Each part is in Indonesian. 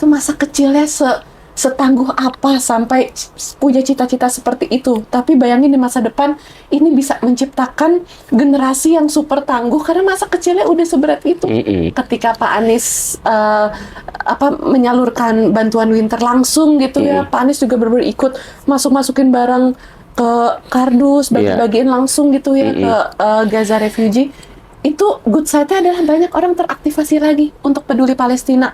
itu masa kecilnya setangguh apa sampai punya cita-cita seperti itu. Tapi bayangin di masa depan ini bisa menciptakan generasi yang super tangguh karena masa kecilnya udah seberat itu. Ketika Pak Anies menyalurkan bantuan winter langsung gitu ya, Pak Anies juga benar-benar ikut masukin barang ke kardus, bagi-bagiin langsung gitu ya ke Gaza refugee. Itu good side-nya adalah banyak orang teraktivasi lagi untuk peduli Palestina.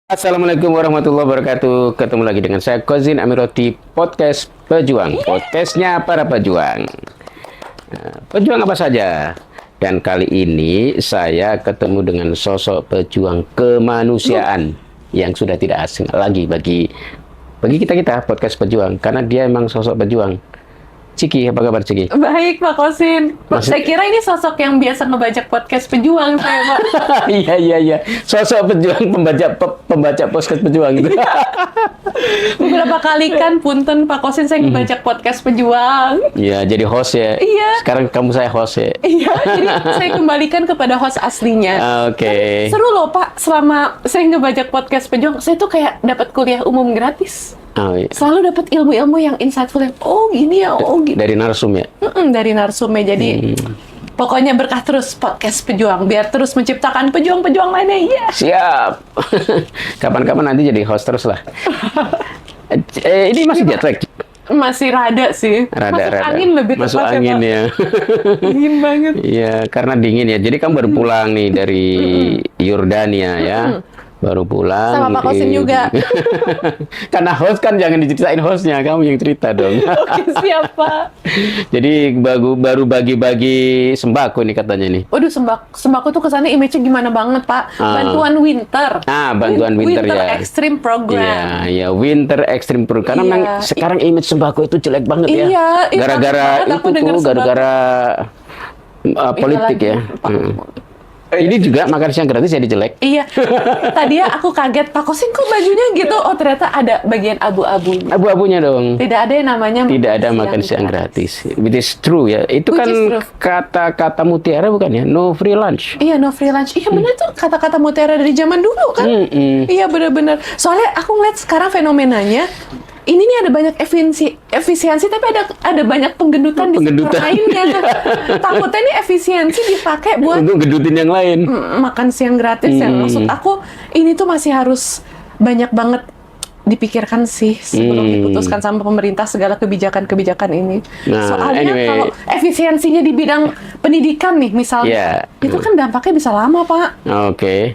Assalamualaikum warahmatullahi wabarakatuh. Ketemu lagi dengan saya Kozin Amiroti, Podcast Pejuang, podcastnya para pejuang. Pejuang apa saja. Dan kali ini saya ketemu dengan sosok pejuang kemanusiaan yang sudah tidak asing lagi bagi kita podcast pejuang, karena dia emang sosok pejuang. Ciki, apa kabar Ciki? Baik, Pak Kosin. Saya kira ini sosok yang biasa ngebajak podcast pejuang saya, Pak. Iya. Sosok pejuang, pembaca podcast pejuang gitu. Beberapa kali kan, punten Pak Kosin, saya ngebajak podcast pejuang. Iya, jadi host ya. Iya. Sekarang kamu saya host ya. Iya, jadi saya kembalikan kepada host aslinya. Oke. Seru loh, Pak. Selama saya ngebajak podcast pejuang, saya tuh kayak dapat kuliah umum gratis. Oh, iya. Selalu dapat ilmu-ilmu yang insightful, yang oh gini ya, oh gitu. Dari narsum ya? Dari narsum ya, jadi pokoknya berkah terus podcast pejuang, biar terus menciptakan pejuang-pejuang lainnya, ya. Siap! Kapan-kapan nanti jadi host terus lah. Ini masih jet lag? Masih rada sih. Rada. Angin lebih masuk tepat angin ya, ya. Dingin banget. Iya, karena dingin ya. Jadi kamu baru pulang nih dari Yordania ya. Baru pulang. Sama Pak Kosin juga. Karena host kan jangan diceritain hostnya, kamu yang cerita dong. Oke, siap Pak. Jadi baru bagi-bagi sembako nih katanya nih. Waduh, sembako tuh kesannya image-nya gimana banget Pak. Bantuan winter. Bantuan winter ya. Winter Extreme Program. Iya, Winter Extreme Program. Karena memang sekarang image sembako itu jelek banget ya. Iya. Gara-gara itu tuh, gara-gara politik ya. Ini juga makan siang gratis jadi jelek. Iya. Tadi ya aku kaget, Pak Kosin kok bajunya gitu? Oh ternyata ada bagian abu-abunya. Abu-abunya dong. Tidak ada yang namanya makan siang gratis. It is true ya. Itu kan kata-kata mutiara bukan ya? No free lunch. Iya, no free lunch. Iya benar tuh kata-kata mutiara dari zaman dulu kan? Iya benar-benar. Soalnya aku ngeliat sekarang fenomenanya, ini nih ada banyak efisiensi tapi ada banyak penggendutan di sektor lainnya. Takutnya nih efisiensi dipakai buat untuk gendutin yang lain. Makan siang gratis ya. Maksud aku ini tuh masih harus banyak banget dipikirkan sih sebelum diputuskan sama pemerintah segala kebijakan-kebijakan ini. Nah, soalnya kalau efisiensinya di bidang pendidikan nih misalnya, itu kan dampaknya bisa lama Pak. Oke.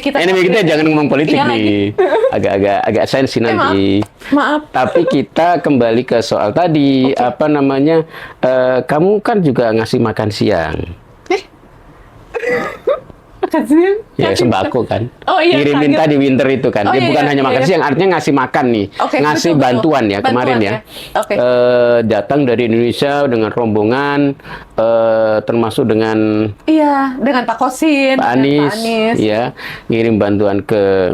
Kita jangan ngomong politik nih. Agak sensi nanti. Maaf. Tapi kita kembali ke soal tadi, kamu kan juga ngasih makan siang. Ya sembako kan. Ngirimin tadi winter itu kan. Bukan hanya makan siang, artinya ngasih makan nih. Ngasih bantuan ya kemarin ya. Datang dari Indonesia dengan rombongan, termasuk dengan dengan Pak Kosin, Pak Anies. Ya, ngirim bantuan ke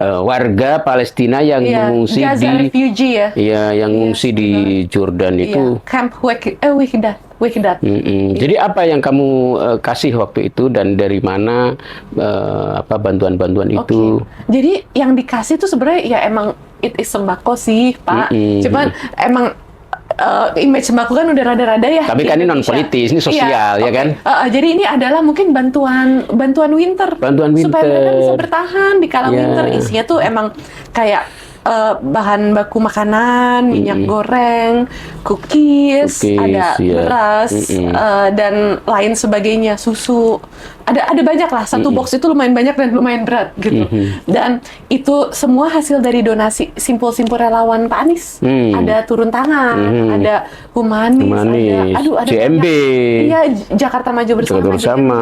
warga Palestina yang mengungsi Gaza refugee ya. Iya, yang mengungsi di Jordan itu. Camp Wehdat. Jadi apa yang kamu kasih waktu itu dan dari mana bantuan-bantuan itu? Jadi yang dikasih itu sebenarnya ya emang it is sembako sih Pak. Cuman emang image sembako kan udah rada-rada ya. Tapi kan ini non politis, ini sosial ya kan? Jadi ini adalah mungkin bantuan winter. Supaya mereka bisa bertahan di kala winter. Isinya tuh emang kayak bahan baku makanan, minyak goreng, cookies, ada beras, dan lain sebagainya, susu. Ada banyak lah, satu box itu lumayan banyak dan lumayan berat gitu. Dan itu semua hasil dari donasi simpul-simpul relawan Pak Anies. Ada turun tangan, ada humanis, ada JMB. Iya, Jakarta Maju Bersama.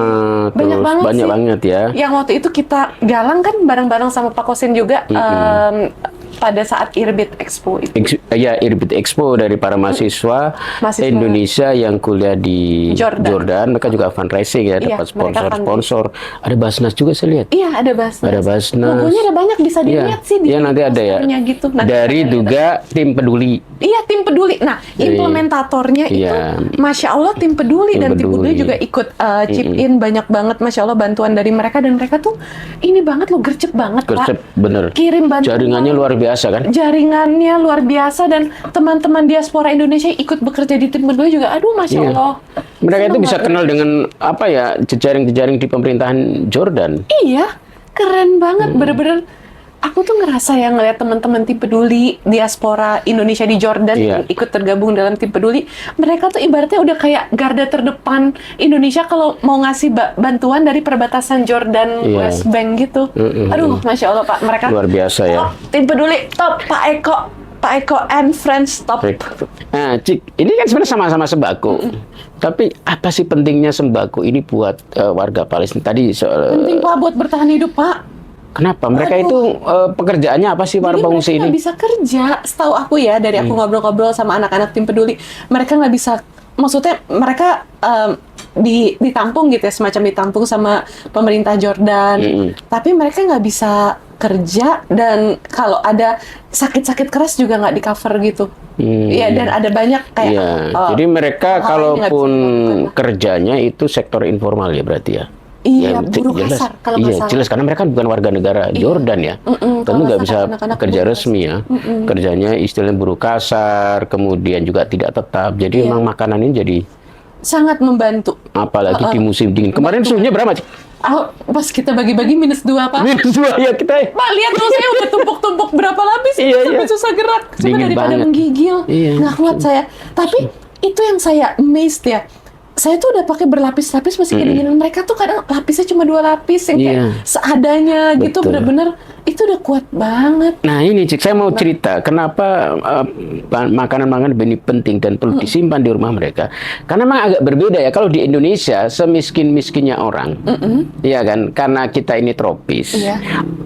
Banyak banget ya. Yang waktu itu kita galang kan bareng-bareng sama Pak Kosin juga. pada saat Irbit Expo itu. Irbit Expo dari para mahasiswa Indonesia yang kuliah di Jordan. Mereka juga fundraising ya, dapat sponsor. Ada Basnas juga saya lihat. Iya, ada Basnas. Ada Basnas. Logonya ada banyak, bisa dilihat sih. Iya, nanti ada ya. Gitu. Dari juga tim peduli. Iya, tim peduli. Nah, implementatornya itu, Masya Allah tim peduli. Dan tim peduli juga ikut chip in banyak banget, Masya Allah, bantuan dari mereka. Dan mereka tuh ini banget loh, gercep banget, Pak. Bener. Kirim bantuan. Jaringannya luar biasa kan? Jaringannya luar biasa, dan teman-teman diaspora Indonesia ikut bekerja di tim peduli juga. Aduh, Masya Allah. Mereka itu bisa kenal dengan jejaring-jejaring di pemerintahan Jordan. Iya, keren banget. Bener-bener aku tuh ngerasa yang ngeliat teman-teman tim peduli diaspora Indonesia di Jordan yang ikut tergabung dalam tim peduli, mereka tuh ibaratnya udah kayak garda terdepan Indonesia kalau mau ngasih bantuan dari perbatasan Jordan West Bank gitu. Aduh, Masya Allah, Pak, mereka luar biasa ya. Tim peduli top, Pak Eko and friends top. Nah, Cik, ini kan sebenarnya sama-sama sembako. Tapi apa sih pentingnya sembako ini buat warga Palestina tadi? Penting, Pak, buat bertahan hidup, Pak. Kenapa? Mereka itu pekerjaannya apa sih para pengungsi ini? Mereka nggak bisa kerja. Setahu aku ya, dari aku ngobrol-ngobrol sama anak-anak tim peduli, mereka nggak bisa, maksudnya mereka ditampung gitu ya, semacam ditampung sama pemerintah Jordan. Tapi mereka nggak bisa kerja, dan kalau ada sakit-sakit keras juga nggak di-cover gitu. Iya, dan ada banyak kayak... jadi mereka kalaupun kerjanya itu sektor informal ya berarti ya? Iya, buruh kasar kalau nggak salah. Jelas, karena mereka bukan warga negara Jordan ya. Tentu nggak bisa kerja resmi ya. Kerjanya istilahnya buruh kasar, kemudian juga tidak tetap. Jadi memang makanan ini jadi sangat membantu. Apalagi di musim dingin. Kemarin suhunya berapa, Cik? Pas kita bagi-bagi -2, Pak. -2 ya kita. Pak, lihat tuh, saya udah tumpuk-tumpuk berapa lapis sampai susah gerak. Cuma daripada menggigil. Nggak kuat saya. Tapi itu yang saya amazed ya. Saya tuh udah pakai berlapis-lapis masih kedinginan. Mereka tuh kadang lapisnya cuma 2 lapis yang kayak seadanya gitu, bener-bener itu udah kuat banget. Nah ini, Cik, saya mau cerita kenapa makanan-makanan ini penting dan perlu disimpan di rumah mereka. Karena memang agak berbeda ya, kalau di Indonesia semiskin-miskinnya orang, ya kan, karena kita ini tropis,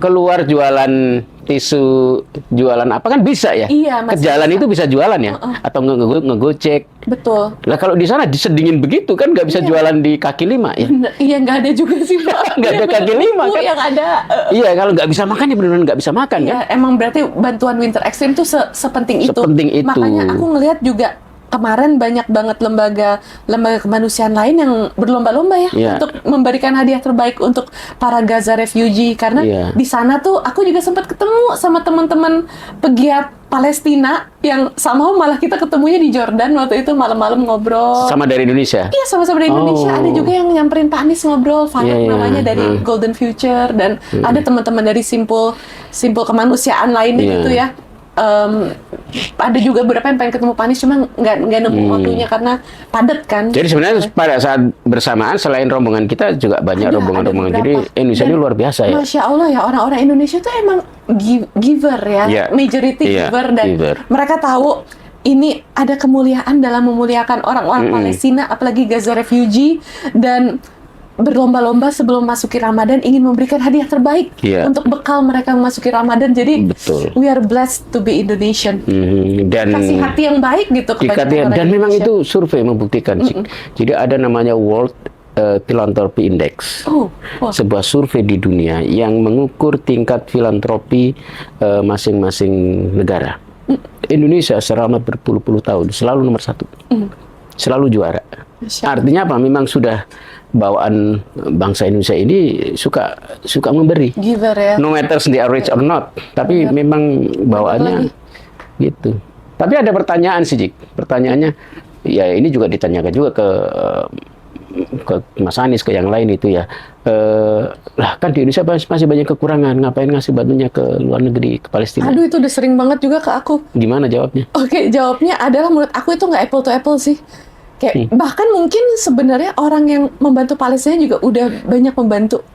keluar jualan tisu, jualan apa kan bisa ya? Iya, ke jalan itu bisa jualan ya, atau ngegocek. Betul. Lah kalau di sana disedingin begitu kan nggak bisa jualan di kaki 5 ya? Iya, nggak ada juga sih, Pak. Nggak ada kaki 5 kan? Yang ada. Iya, kalau nggak bisa makan ya benar-benar nggak bisa makan kan? Emang berarti bantuan Winter Extreme tuh sepenting itu. Sepenting itu. Makanya aku ngelihat juga kemarin banyak banget lembaga kemanusiaan lain yang berlomba-lomba ya untuk memberikan hadiah terbaik untuk para Gaza refugee, karena di sana tuh aku juga sempat ketemu sama teman-teman pegiat Palestina yang sama, malah kita ketemunya di Jordan waktu itu malam-malam ngobrol. Sama dari Indonesia? Iya, sama-sama dari Indonesia. Ada juga yang nyamperin Pak Anies ngobrol, Farouk namanya dari Golden Future, dan ada teman-teman dari simpul kemanusiaan lainnya gitu ya. Ada juga beberapa yang pengen ketemu Pak Anies, cuma nggak nemu waktunya karena padat kan. Jadi sebenarnya pada saat bersamaan selain rombongan kita juga banyak rombongan-rombongan. Jadi Indonesia ini luar biasa ya. Masya Allah ya, orang-orang Indonesia tuh emang giver ya, majority giver, dan mereka tahu ini ada kemuliaan dalam memuliakan orang-orang Palestina, apalagi Gaza refugee, dan berlomba-lomba sebelum masuki Ramadan ingin memberikan hadiah terbaik untuk bekal mereka memasuki Ramadan. Jadi we are blessed to be Indonesian. Dan kasih hati yang baik gitu kepada orang dan Indonesia. memang itu survei membuktikan. Jadi ada namanya World Philanthropy Index, sebuah survei di dunia yang mengukur tingkat filantropi masing-masing negara. Indonesia selama berpuluh-puluh tahun selalu nomor 1, selalu juara. Artinya apa? Memang sudah bawaan bangsa Indonesia ini suka memberi. Giver ya. No matter they are rich or not, tapi memang bawaannya gitu. Tapi ada pertanyaan sih, Cik. Pertanyaannya, ya ini juga ditanyakan juga ke Mas Anies, ke yang lain itu ya. Lah kan di Indonesia masih banyak kekurangan, ngapain ngasih bantuannya ke luar negeri, ke Palestina? Aduh, itu udah sering banget juga ke aku. Gimana jawabnya? Oke, jawabnya adalah menurut aku itu nggak apple to apple sih. Kayak bahkan mungkin sebenarnya orang yang membantu Palestina juga udah banyak membantu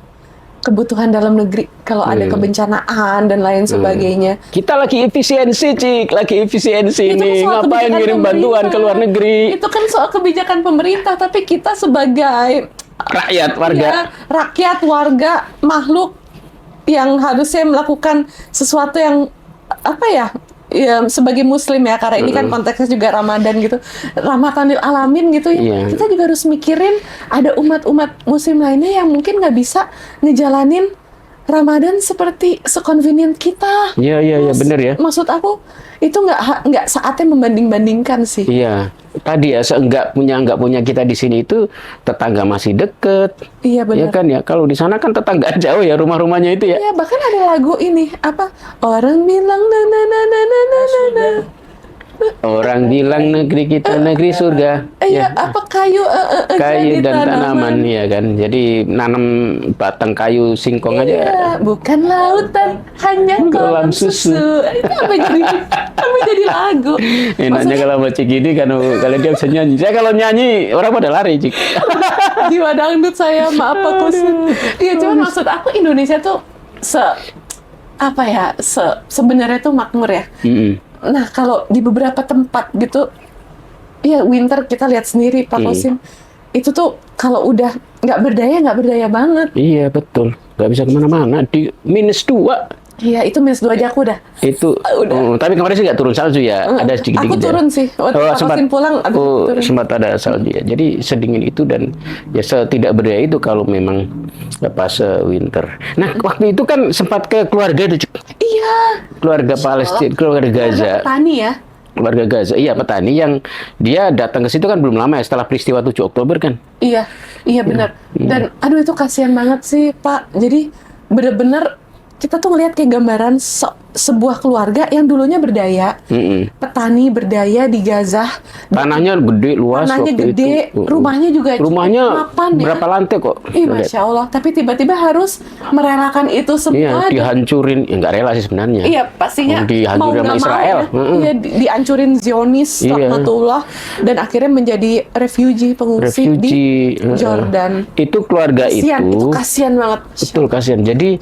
kebutuhan dalam negeri kalau ada kebencanaan dan lain sebagainya. Kita lagi efisiensi, Cik, lagi efisiensi nih. Ngapain ngirim bantuan ke luar negeri? Itu kan soal kebijakan pemerintah, tapi kita sebagai rakyat, warga, makhluk yang harusnya melakukan sesuatu yang apa ya? Ya, sebagai Muslim ya, karena ini kan konteksnya juga Ramadan gitu, rahmatanil alamin gitu ya. Kita juga harus mikirin ada umat-umat Muslim lainnya yang mungkin nggak bisa ngejalanin Ramadan seperti seconvenient kita. Iya, bener ya. Maksud aku itu nggak saatnya membanding-bandingkan sih. Iya, tadi ya nggak punya kita di sini itu tetangga masih deket. Iya benar. Ya kan ya, kalau di sana kan tetangga jauh ya rumah-rumahnya itu ya. Iya, bahkan ada lagu ini apa orang bilang na na na na na na na na. Orang bilang negeri kita negeri surga. Iya, apa kayu Kayu jadi dan tanaman ya kan. Jadi nanam batang kayu singkong aja. Iya, bukan lautan, hanya kolam susu. Itu apa jadi lagu? Enaknya kalau baca gini kan kalau dia bisa nyanyi. Saya kalau nyanyi orang pada lari, Cik. Jiwa dangdut saya, maaf Pak Kusut. Iya, cuman maksud aku Indonesia tuh sebenarnya tuh makmur ya. Nah, kalau di beberapa tempat gitu, ya winter kita lihat sendiri Pak Kosim, itu tuh kalau udah nggak berdaya banget. Iya betul, nggak bisa kemana-mana di -2. Iya, itu -2 aja aku udah. Itu, tapi kemarin sih nggak turun salju ya, ada sedikit. Aku turun sih, waktu Pak Kosim pulang turun. Sempat ada salju ya. Jadi sedingin itu dan ya tidak berdaya itu kalau memang pas winter. Nah waktu itu kan sempat ke keluarga itu. Iya. Keluarga Palestina, keluarga Gaza. Petani ya. Keluarga Gaza, iya petani yang dia datang ke situ kan belum lama ya setelah peristiwa 7 Oktober kan. Iya benar. Dan aduh itu kasihan banget sih Pak. Jadi bener-bener kita tuh ngelihat kayak gambaran sebuah keluarga yang dulunya berdaya, petani berdaya di Gaza. Tanahnya gede, luas. Tanahnya gede, rumahnya juga mapan, berapa lantai kok. Masya Allah. Tapi tiba-tiba harus merelakan itu semua. Iya, dihancurin. Ya nggak rela sih sebenarnya. Iya, pastinya dihancurin sama Israel. Iya, dihancurin Zionis, rahmatullah. Dan akhirnya menjadi pengungsi di Jordan. Itu keluarga itu kasihan banget. Betul, kasihan. Jadi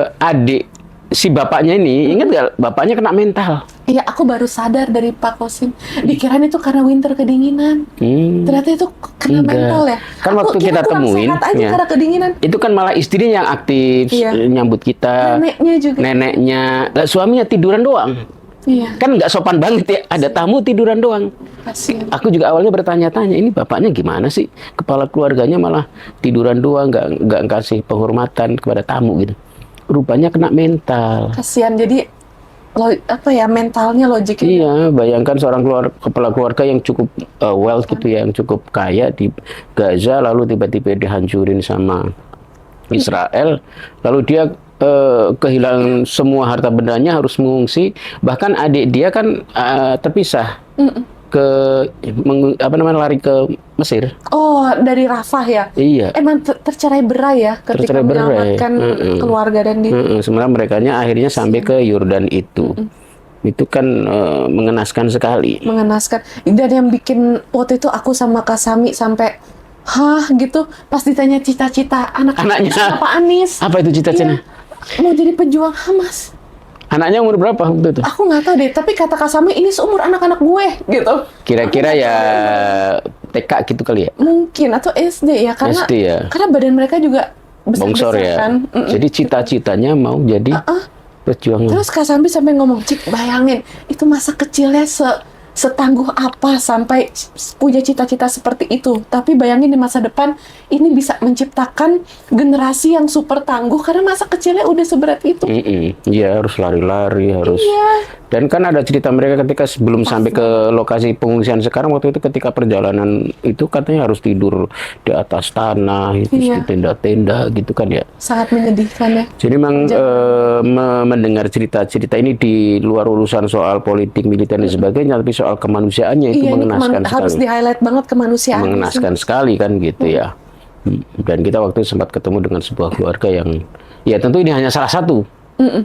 adik si bapaknya ini, ingat nggak bapaknya kena mental? Iya, aku baru sadar dari Pak Kosim. Dikirain itu karena winter kedinginan. Ternyata itu kena mental ya. Kan waktu kita temuin, karena kedinginan. Itu kan malah istrinya yang aktif, nyambut kita. Neneknya juga. Neneknya, suaminya tiduran doang. Iya. Kan nggak sopan banget ya, ada tamu tiduran doang. Kasian. Aku juga awalnya bertanya-tanya, ini bapaknya gimana sih? Kepala keluarganya malah tiduran doang, nggak kasih penghormatan kepada tamu gitu. Rupanya kena mental. Kasihan, jadi mentalnya logiknya. Iya, bayangkan seorang kepala keluarga yang cukup wealth gitu ya, yang cukup kaya di Gaza, lalu tiba-tiba dihancurin sama Israel, lalu dia kehilangan semua harta bendanya, harus mengungsi. Bahkan adik dia kan terpisah lari ke Mesir. Oh, dari Rafah ya? Iya. Emang tercerai berai ya ketika menyelamatkan keluarga dan sebenarnya merekanya akhirnya sampai ke Yordan itu. Itu kan mengenaskan sekali. Mengenaskan. Dan yang bikin waktu itu aku sama Kak Sami sampai gitu pas ditanya cita-cita anaknya Pak Anies. Apa itu cita-citanya? Mau jadi pejuang Hamas. Anaknya umur berapa waktu itu? Aku nggak tahu deh, tapi kata Kak Sami ini seumur anak-anak gue gitu. Kira-kira ya TK gitu kali ya? Mungkin, atau SD ya, karena SD ya? Karena badan mereka juga bongsor ya. Kan? Jadi cita-citanya mau jadi pejuang. Terus Kak Sami sampai ngomong, Cik, bayangin itu masa kecilnya setangguh apa sampai punya cita-cita seperti itu. Tapi bayangin di masa depan ini bisa menciptakan generasi yang super tangguh karena masa kecilnya udah seberat itu. Iya, harus lari-lari, harus. Iya. Dan kan ada cerita mereka ketika sebelum sampai ke lokasi pengungsian sekarang, waktu itu ketika perjalanan itu katanya harus tidur di atas tanah, itu di tenda-tenda gitu kan ya. Sangat menyedihkan ya. Jadi memang mendengar cerita-cerita ini di luar urusan soal politik, militer dan sebagainya, tapi soal kemanusiaannya itu mengenaskan sekali. Harus di-highlight banget kemanusiaan. Mengenaskan sekali kan gitu ya. Dan kita waktu itu sempat ketemu dengan sebuah keluarga yang, ya tentu ini hanya salah satu.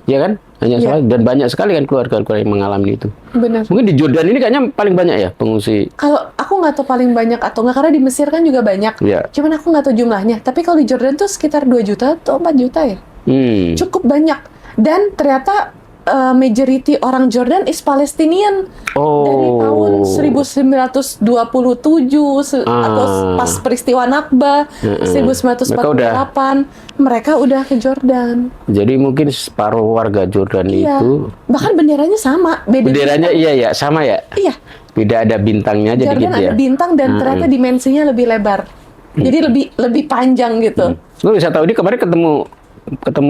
Ya kan? Hanya salah, dan banyak sekali kan keluarga-keluarga yang mengalami itu. Benar. Mungkin di Jordan ini kayaknya paling banyak ya pengungsi. Kalau aku nggak tahu paling banyak atau nggak, karena di Mesir kan juga banyak. Ya. Cuman aku nggak tahu jumlahnya. Tapi kalau di Jordan tuh sekitar 2 juta atau 4 juta ya. Cukup banyak. Dan ternyata majority orang Jordan is Palestinian. Dari tahun 1927 atau pas peristiwa Nakba 1948 mereka udah ke Jordan. Jadi mungkin separuh warga Jordan itu bahkan benderanya sama, benderanya iya sama ya. Iya. Beda ada bintangnya jadi Jordan gitu ya. ada bintang dan ternyata dimensinya lebih lebar. Jadi lebih panjang gitu. Lu bisa tahu ini kemarin ketemu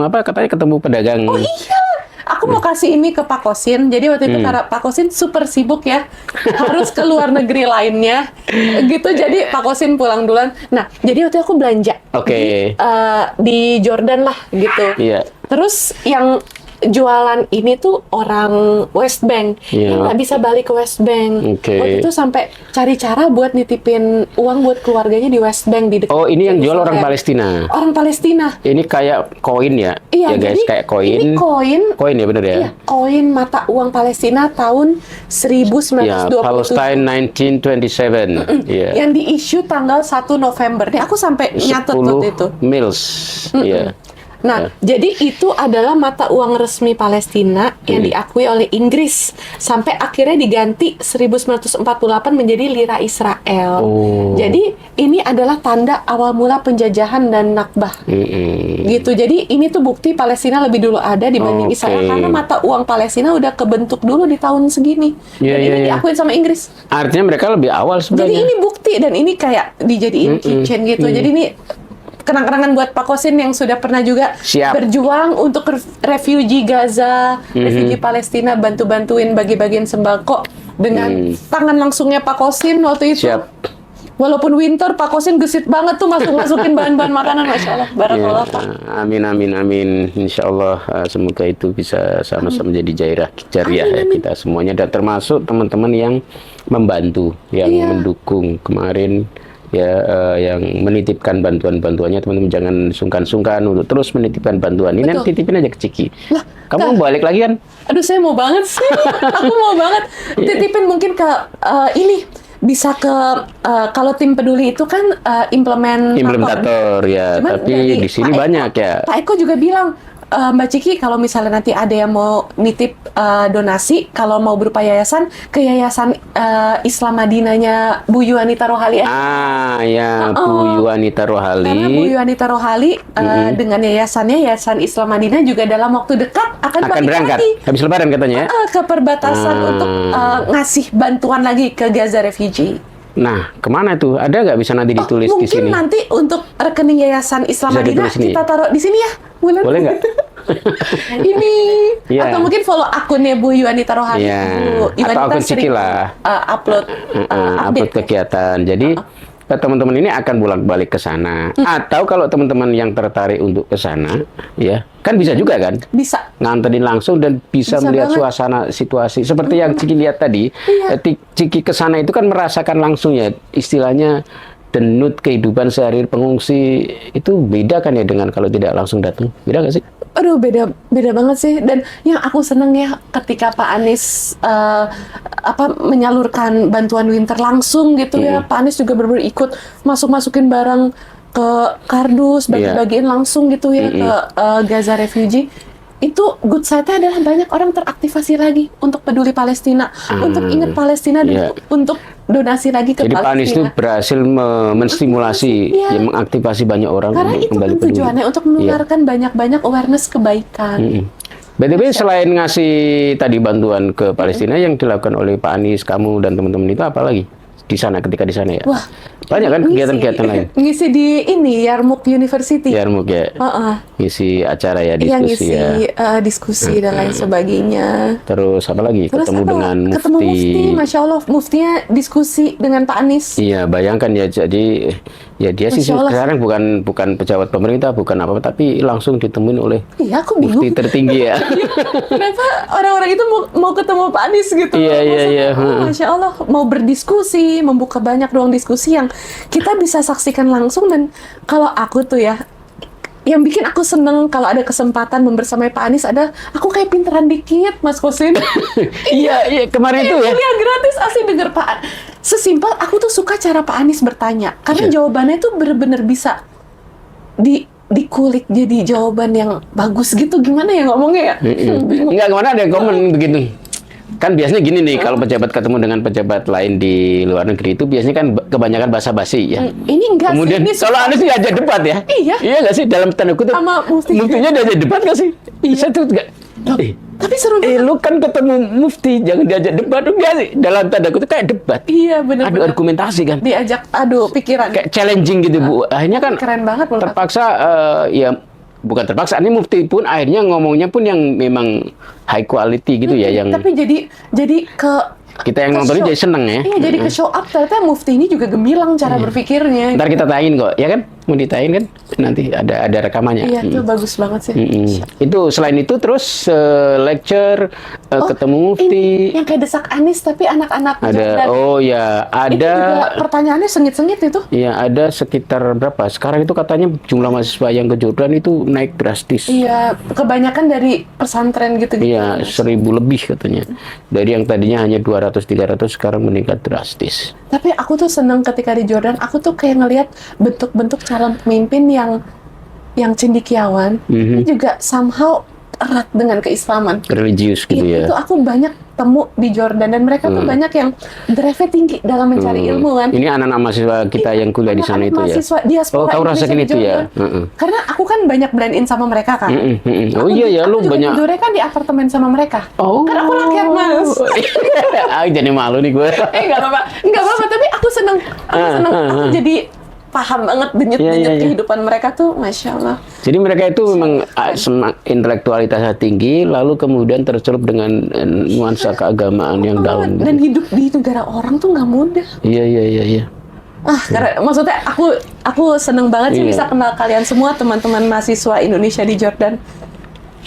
apa katanya ketemu pedagang. Oh iya. Aku mau kasih ini ke Pak Kosin. Jadi waktu itu karena Pak Kosin super sibuk ya, harus ke luar negeri lainnya, gitu. Jadi Pak Kosin pulang duluan. Nah, jadi waktu itu aku belanja di Jordan lah, gitu. Iya. Terus yang jualan ini tuh orang West Bank, yang nggak bisa balik ke West Bank. Waktu itu sampai cari cara buat nitipin uang buat keluarganya di West Bank di dekat. Oh, ini yang jual orang Palestina. Orang Palestina. Ini kayak koin ya? Iya, ya guys, kayak koin. Ini koin ya bener ya? Iya, koin mata uang Palestina tahun 1927. Ya, Palestine 1927. Iya. Yang di-issue tanggal 1 November. Nih aku sampai nyatet waktu itu. 10 mils. Iya. Nah, jadi itu adalah mata uang resmi Palestina yang diakui oleh Inggris sampai akhirnya diganti 1948 menjadi lira Israel. Jadi ini adalah tanda awal mula penjajahan dan Nakbah. Gitu. Jadi ini tuh bukti Palestina lebih dulu ada dibanding Israel karena mata uang Palestina udah kebentuk dulu di tahun segini. Dan ini diakuin sama Inggris. Artinya mereka lebih awal sebenarnya. Jadi ini bukti dan ini kayak dijadiin keychain gitu. Jadi ini kenang-kenangan buat Pak Kosin yang sudah pernah juga berjuang untuk refugee Gaza, refugee Palestina, bantu-bantuin bagi-bagiin sembako dengan tangan langsungnya Pak Kosin waktu itu. Walaupun winter, Pak Kosin gesit banget tuh masukin bahan-bahan makanan, Masya Allah. Barakallah, Pak. Amin. Insya Allah, semoga itu bisa sama-sama jadi jariah ya kita semuanya. Dan termasuk teman-teman yang membantu, yang mendukung kemarin. Yang menitipkan bantuannya teman-teman jangan sungkan-sungkan untuk terus menitipkan bantuan ini. Nanti titipin aja ke Ciki. Kamu balik lagi kan? Aduh, saya mau banget sih. Aku mau banget titipin mungkin ke ini bisa ke kalau tim peduli itu kan implementator ya. Cuman tapi di sini banyak ya. Pak Eko juga bilang, Mbak Ciki, kalau misalnya nanti ada yang mau nitip donasi, kalau mau berupa yayasan, ke yayasan Islam Madinahnya Bu Yuanita Rohali. Bu Yuanita Rohali. Karena Bu Yuanita Rohali dengan Yayasan Islam Madinah juga dalam waktu dekat akan berangkat habis Lebaran katanya. Ke perbatasan untuk ngasih bantuan lagi ke Gaza refugee. Nah, kemana tuh? Ada nggak bisa nanti ditulis di sini? Mungkin nanti untuk rekening Yayasan Islam Madinah kita taruh di sini ya. Boleh nggak? Ini atau mungkin follow akunnya Bu Yuanita Rohali. Bu Yuanita atau akun Ciki lah. Upload kegiatan. Jadi teman-teman ini akan bolak-balik ke sana. Atau kalau teman-teman yang tertarik untuk ke sana, ya kan bisa juga kan? Bisa. Nganterin langsung dan bisa melihat suasana situasi seperti yang Ciki lihat tadi. Ciki ke sana itu kan merasakan langsung ya, istilahnya denut kehidupan sehari pengungsi itu beda kan ya dengan kalau tidak langsung datang. Beda nggak sih? Aduh, beda banget sih. Dan yang aku seneng ya ketika Pak Anies menyalurkan bantuan winter langsung gitu ya. Pak Anies juga benar-benar ikut masukin barang ke kardus, bagi-bagiin langsung gitu ya ke Gaza refugee. Itu good side-nya adalah banyak orang teraktivasi lagi untuk peduli Palestina, untuk ingat Palestina dan untuk donasi lagi ke Palestina. Jadi Pak Anies itu berhasil menstimulasi, mengaktifasi banyak orang karena untuk itu kembali kan tujuannya untuk menularkan banyak-banyak awareness kebaikan. BTW selain ngasih tadi bantuan ke Palestina yang dilakukan oleh Pak Anies, kamu dan teman-teman itu apa lagi di sana ketika di sana ya? Wah, banyak kan kegiatan-kegiatan lain. Ngisi di ini Yarmouk University. Yarmouk ya. Ngisi acara ya, diskusi diskusi dan lain sebagainya. Terus apa lagi? Ketemu dengan Mufti. Ketemu Mufti, Masya Allah, Muftinya diskusi dengan Pak Anies. Iya, bayangkan ya, jadi ya dia sih sekarang bukan pejabat pemerintah, bukan apa-apa, tapi langsung ditemuin oleh aku bingung. Mufti tertinggi ya. Kenapa orang-orang itu mau ketemu Pak Anies gitu? Iya. Masya Allah, mau berdiskusi, membuka banyak ruang diskusi yang kita bisa saksikan langsung. Dan kalau aku tuh ya, yang bikin aku seneng kalau ada kesempatan membersamai Pak Anies ada, aku kayak pinteran dikit, Mas Kosin. Iya, kemarin itu ya. Kuliah gratis, asli denger Pak. Sesimpel, aku tuh suka cara Pak Anies bertanya. Karena jawabannya tuh bener-bener bisa dikulik jadi jawaban yang bagus gitu. Gimana ya ngomongnya ya? Enggak, kemana ada yang komen begitu. Kan biasanya gini nih, kalau pejabat ketemu dengan pejabat lain di luar negeri itu biasanya kan kebanyakan basa-basi ya. Ini enggak Kemudian sih. Ini kalau Anda sih diajak debat ya? Iya. Iya nggak sih, dalam tanda kutip? Sama mufti. Muftinya diajak debat nggak sih? Iya. Saya tuh nggak. Tapi seru banget. Lu kan ketemu mufti, jangan diajak debat dong ya sih. Dalam tanda kutip kayak debat. Iya benar-benar. Adu argumentasi kan. Diajak adu pikiran. Kayak challenging gitu Bu. Akhirnya kan Keren banget menurut aku. terpaksa ya bukan terpaksa, ini mufti pun akhirnya ngomongnya pun yang memang high quality gitu ya, yang Tapi jadi kita yang ke nontonnya show. jadi seneng ya. Iya, jadi ke show up ternyata mufti ini juga gemilang cara berpikirnya. Ntar kita tayangin kok, ya kan? Mau ditayangin kan? Nanti ada rekamannya. Iya, itu bagus banget sih. Itu selain itu terus lecture, ketemu mufti. Yang kayak desak Anis tapi anak-anak Ada, Jordan. oh ya, Itu juga ada. pertanyaannya sengit-sengit itu. Iya, ada sekitar berapa? Sekarang itu katanya jumlah mahasiswa yang ke Jordan itu naik drastis. Iya, kebanyakan dari pesantren gitu-gitu. Iya, 1.000 lebih katanya. Dari yang tadinya hanya 200-300 sekarang meningkat drastis. Tapi aku tuh seneng ketika di Jordan, aku tuh kayak ngelihat bentuk-bentuk calon pemimpin yang cendekiawan, ini juga somehow erat dengan keislaman. Religius gitu ya. Itu aku banyak temu di Jordan dan mereka tuh banyak yang drive-nya tinggi dalam mencari ilmu kan. Ini anak-anak mahasiswa kita yang kuliah di sana itu ya. Mahasiswa diaspora Oh, kamu Indonesia rasain di itu ya? Jordan. Karena aku kan banyak blend in sama mereka kan. Oh iya ya, lu Aku juga banyak. tidurnya kan di apartemen sama mereka. Oh. Kan aku rakyat mas. Jadi malu nih gue. Nggak apa-apa. Tapi aku seneng. Aku jadi paham banget denyut-denyut Iya. kehidupan mereka tuh, masya Allah. Jadi mereka itu memang intelektualitasnya tinggi, lalu kemudian tercelup dengan nuansa keagamaan yang dalam. Dan hidup di negara orang tuh nggak mudah. Iya. Karena maksudnya aku seneng banget sih Iya. bisa kenal kalian semua teman-teman mahasiswa Indonesia di Jordan.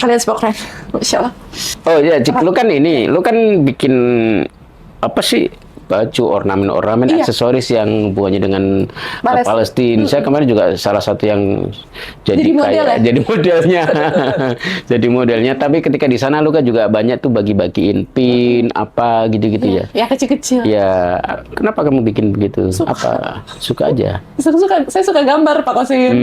Kalian semua keren, masya Allah. Oh iya, Cik, lu kan bikin apa sih? Baju, ornamen, Iya. aksesoris yang hubungannya dengan Palestina. Palestina. Saya kemarin juga salah satu yang jadi model ya? jadi modelnya. Jadi modelnya. Tapi ketika di sana lu kan juga banyak tuh bagi-bagiin pin apa gitu-gitu ya. Ya kecil-kecil. Ya, kenapa kamu bikin begitu? Suka. Apa? Suka aja. Saya suka gambar Pak Kosim.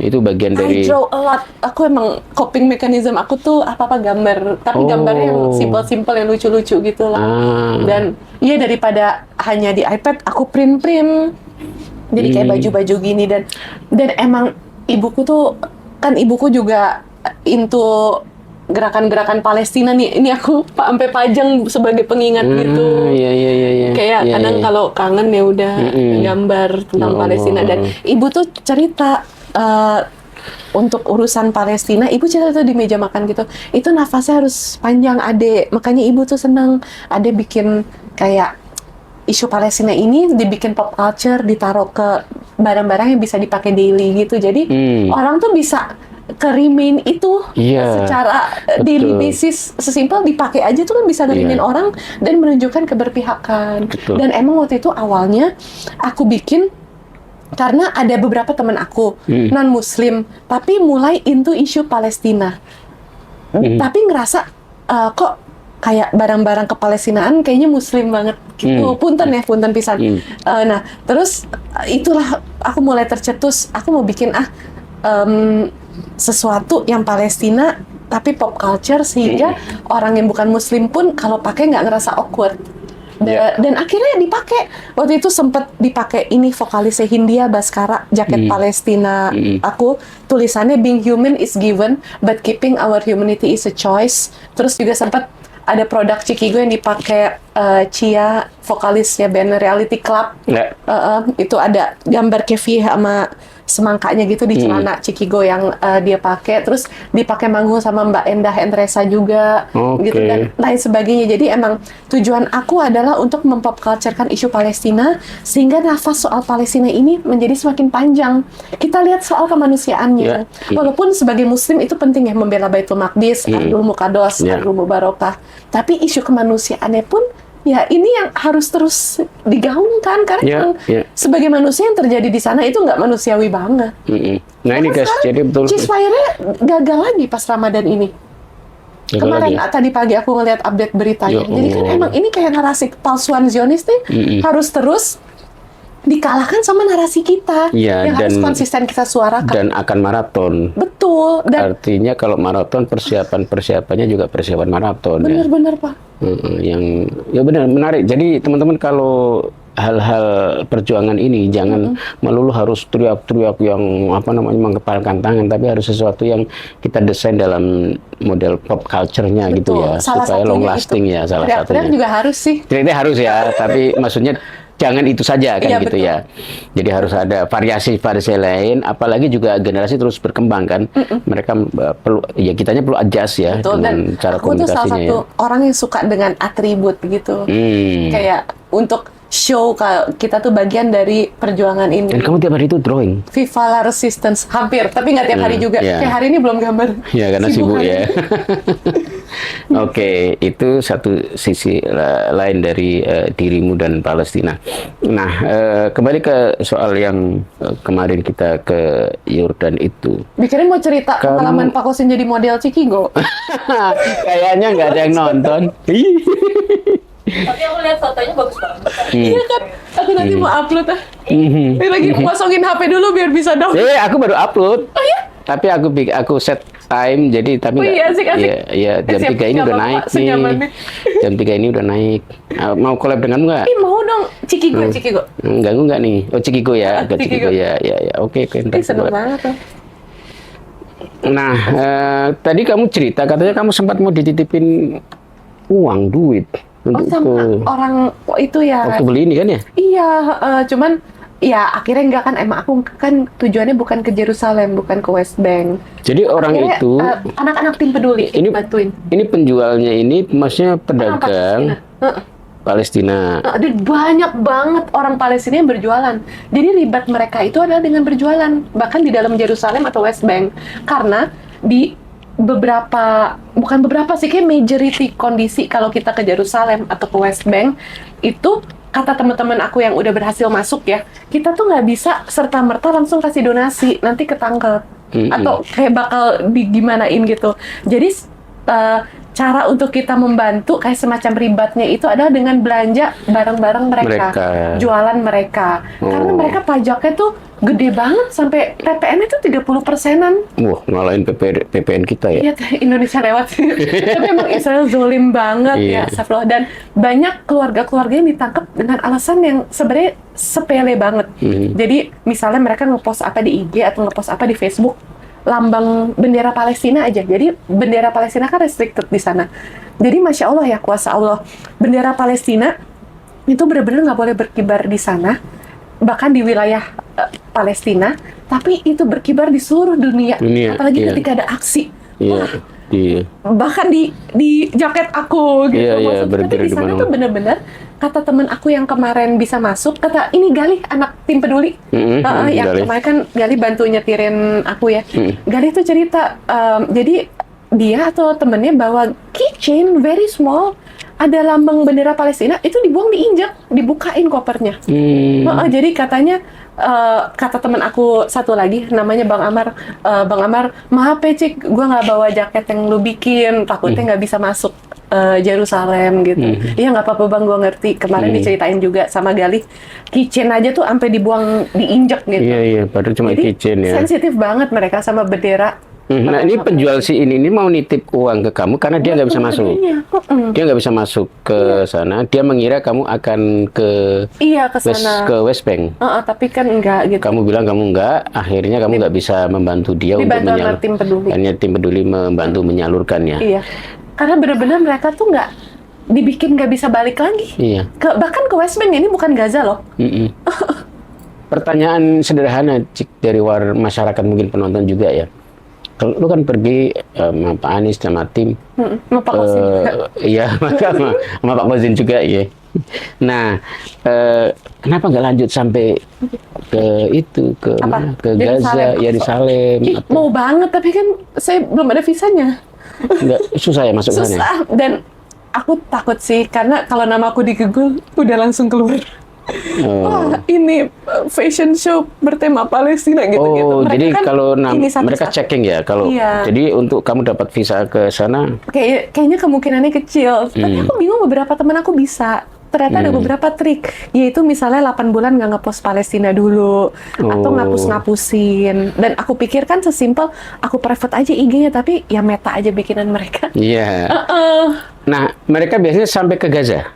Itu bagian I dari. draw a lot. Aku emang coping mechanism aku tuh apa-apa gambar. Tapi gambarnya yang simple-simple, yang lucu-lucu gitu lah. Dan iya, daripada hanya di iPad, aku print. Jadi kayak baju-baju gini dan emang ibuku tuh kan ibuku juga into gerakan-gerakan Palestina nih. Ini aku sampai pajang sebagai pengingat gitu. Iya. Kayak kadang kalau kangen ya udah gambar tentang Ya Palestina. Allah. Dan ibu tuh cerita untuk urusan Palestina, ibu cerita tuh di meja makan gitu, itu nafasnya harus panjang Ade, makanya ibu tuh seneng Ade bikin kayak isu Palestina ini dibikin pop culture, ditaruh ke barang-barang yang bisa dipakai daily gitu, jadi orang tuh bisa ke-remain itu secara daily basis, sesimpel dipakai aja tuh kan bisa nge-remain orang dan menunjukkan keberpihakan. Dan emang waktu itu awalnya aku bikin karena ada beberapa teman aku non-muslim tapi mulai into isu Palestina, tapi ngerasa kok kayak barang-barang kepalestinaan kayaknya muslim banget gitu. Punten pisan. Nah terus itulah aku mulai tercetus, aku mau bikin sesuatu yang Palestina tapi pop culture sehingga orang yang bukan muslim pun kalau pakai nggak ngerasa awkward. Dan akhirnya dipakai. Waktu itu sempat dipakai ini vokalisnya Hindia Bhaskara, jaket Palestina aku, tulisannya being human is given but keeping our humanity is a choice. Terus juga sempat ada produk Cikigo yang dipakai Cia, vokalisnya band Reality Club. Itu ada gambar Kevi sama semangkanya gitu di celana Cikigo yang dia pakai. Terus dipakai manggung sama Mbak Endah Endresa juga, gitu dan lain sebagainya. Jadi emang tujuan aku adalah untuk mempopculturekan isu Palestina sehingga nafas soal Palestina ini menjadi semakin panjang. Kita lihat soal kemanusiaannya. Walaupun sebagai Muslim itu penting ya membela Baitul Maqdis, Ardul Muqaddas, Ardul Mubarakah. Tapi isu kemanusiaannya pun ya ini yang harus terus digaungkan karena sebagai manusia yang terjadi di sana itu nggak manusiawi banget. Nah ini guys, jadi betul. Ceasefire-nya gagal lagi pas Ramadan ini. Kemarin tadi pagi aku ngeliat update beritanya. Jadi kan emang ini kayak narasi kepalsuan Zionis nih harus terus dikalahkan sama narasi kita Iya, yang harus konsisten kita suarakan. Dan akan maraton. Betul. Dan Artinya kalau maraton persiapannya juga persiapan maraton. benar-benar Pak. Yang ya benar menarik. Jadi teman-teman kalau hal-hal perjuangan ini jangan melulu harus teriak-teriak yang mengepalkan tangan, tapi harus sesuatu yang kita desain dalam model pop culture-nya gitu ya, supaya long lasting itu. Ya salah satunya. Juga harus sih. Teriak ya, tapi maksudnya jangan itu saja kan gitu ya. Jadi harus ada variasi lain, apalagi juga generasi terus berkembang kan. Mereka perlu kitanya perlu adjust ya. Betul. Dengan cara aku tuh salah satu orang yang suka dengan atribut gitu. Kayak untuk show kalau kita tuh bagian dari perjuangan ini. Dan kamu tiap hari itu drawing? Viva la Resistance, hampir, tapi nggak tiap hari juga. Kayak hari ini belum gambar. Ya karena sibuk ya. Oke, itu satu sisi lain dari dirimu dan Palestina. Nah, kembali ke soal yang kemarin kita ke Yordan itu. Bikin mau cerita pengalaman Pak Kosin jadi model Cikigo. Kayaknya nggak ada yang nonton. Tapi aku lihat fotonya bagus banget. Iya kan? Aku nanti mau upload lagi masukin HP dulu biar bisa dong. Aku baru upload. Oh iya? Tapi aku set time, jadi tapi asik. Ya, jam 3 ini udah naik nih. Jam 3 ini udah naik. Mau collab denganmu nggak? Mau dong, Cikigo. Ganggu nggak nih? Oh Cikigo ya, Cikigo ya. Oke. Seneng banget tuh. Nah, tadi kamu cerita katanya kamu sempat mau dititipin duit. Sama orang itu ya. Waktu beli ini kan ya? Iya, cuman ya akhirnya enggak kan, emang aku kan tujuannya bukan ke Yerusalem, bukan ke West Bank. Jadi orang akhirnya, itu anak-anak tim peduli ini bantuin. Ini penjualnya ini maksudnya pedagang Palestina. Ada banyak banget orang Palestina yang berjualan. Jadi ribat mereka itu adalah dengan berjualan, bahkan di dalam Yerusalem atau West Bank. Karena di bukan beberapa sih, kayak majority kondisi kalau kita ke Yerusalem atau ke West Bank itu, kata teman-teman aku yang udah berhasil masuk ya, kita tuh nggak bisa serta-merta langsung kasih donasi, nanti ketangkep atau kayak bakal digimanain gitu. Jadi cara untuk kita membantu kayak semacam ribatnya itu adalah dengan belanja barang-barang mereka, jualan mereka. Karena mereka pajaknya tuh gede banget, sampai PPN itu 30%-an. Wah, ngalahin PPN kita ya? Iya, Indonesia lewat. Tapi emang Israel zolim banget ya, astagfirullah. Dan banyak keluarga-keluarga yang ditangkap dengan alasan yang sebenarnya sepele banget. Jadi misalnya mereka ngepost apa di IG atau ngepost apa di Facebook, lambang bendera Palestina aja. Jadi bendera Palestina kan restricted di sana. Jadi Masya Allah ya, kuasa Allah. Bendera Palestina itu benar-benar nggak boleh berkibar di sana, bahkan di wilayah Palestina, tapi itu berkibar di seluruh dunia. Apalagi ketika ada aksi. Bahkan di jaket aku gitu. Maksudnya di sana tuh benar-benar, kata temen aku yang kemarin bisa masuk, kata ini Galih, anak tim peduli, yang kemarin kan Galih bantu nyetirin aku ya. Galih tuh cerita, jadi dia atau temennya bawa keychain very small, ada lambang bendera Palestina, itu dibuang, diinjak, dibukain kopernya. Jadi katanya, kata teman aku satu lagi, namanya Bang Amar, maaf ya Cik, gue nggak bawa jaket yang lu bikin, takutnya nggak bisa masuk Yerusalem gitu. Iya nggak apa-apa Bang, gue ngerti. Kemarin diceritain juga sama Galih, keychain aja tuh sampai dibuang, diinjak gitu. Iya, padahal cuma keychain ya. Sensitif banget mereka sama bendera. Nah, ini penjual ini mau nitip uang ke kamu karena dia nggak bisa masuk. Dia nggak bisa masuk ke sana. Dia mengira kamu akan ke sana. Ke West Bank. Tapi kan enggak gitu. Kamu bilang kamu enggak, akhirnya kamu nggak bisa membantu dia untuk menyalurkan. Tim peduli. Hanya tim peduli membantu menyalurkannya. Iya. Karena benar-benar mereka tuh nggak dibikin nggak bisa balik lagi. Iya. Bahkan ke West Bank, ini bukan Gaza loh. Pertanyaan sederhana Cik, dari masyarakat mungkin penonton juga ya. Kalau lu kan pergi sama Pak Anies sama tim, sama Pak Kosin juga. Iya, sama Pak Kosin juga ya. Nah, kenapa nggak lanjut sampai ke Gaza, Yerusalem? Mau banget, tapi kan saya belum ada visanya. Nggak, susah ya masuk sana? Susah, dan aku takut sih, karena kalau nama aku di Google udah langsung keluar. Wah, ini fashion show bertema Palestina gitu-gitu. Jadi kan kalau mereka checking ya, kalau jadi untuk kamu dapat visa ke sana? Kayaknya kemungkinannya kecil. Tapi aku bingung, beberapa teman aku bisa. ternyata ada beberapa trik, yaitu misalnya 8 bulan nggak ngepost Palestina dulu, atau ngapus-ngapusin. Dan aku pikir kan sesimpel, aku private aja IG-nya, tapi ya Meta aja bikinan mereka. Iya. Nah, mereka biasanya sampai ke Gaza?